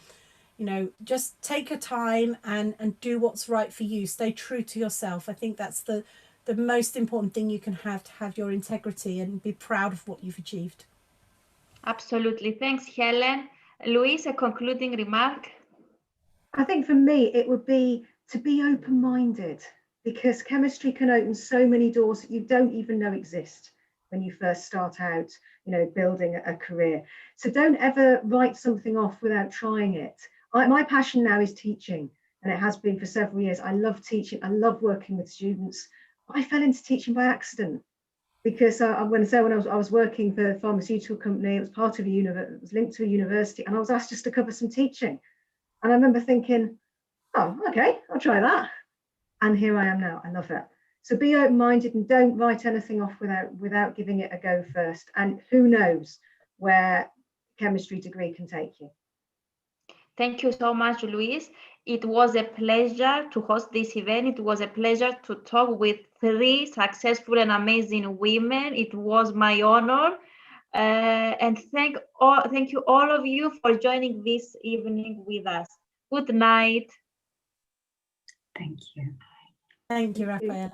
just take your time and do what's right for you. Stay true to yourself. I think that's the most important thing you can have, to have your integrity and be proud of what you've achieved. Absolutely. Thanks, Helen. Louise, a concluding remark? I think for me, it would be to be open-minded, because chemistry can open so many doors that you don't even know exist when you first start out, building a career. So don't ever write something off without trying it. My passion now is teaching, and it has been for several years. I love teaching. I love working with students. I fell into teaching by accident, because I was working for a pharmaceutical company. It was part of it was linked to a university, and I was asked just to cover some teaching. And I remember thinking, oh, okay, I'll try that. And here I am now. I love it. So be open-minded and don't write anything off without giving it a go first. And who knows where chemistry degree can take you. Thank you so much, Louise. It was a pleasure to host this event. It was a pleasure to talk with three successful and amazing women. It was my honor. And thank you all of you for joining this evening with us. Good night. Thank you. Thank you, Rafaela.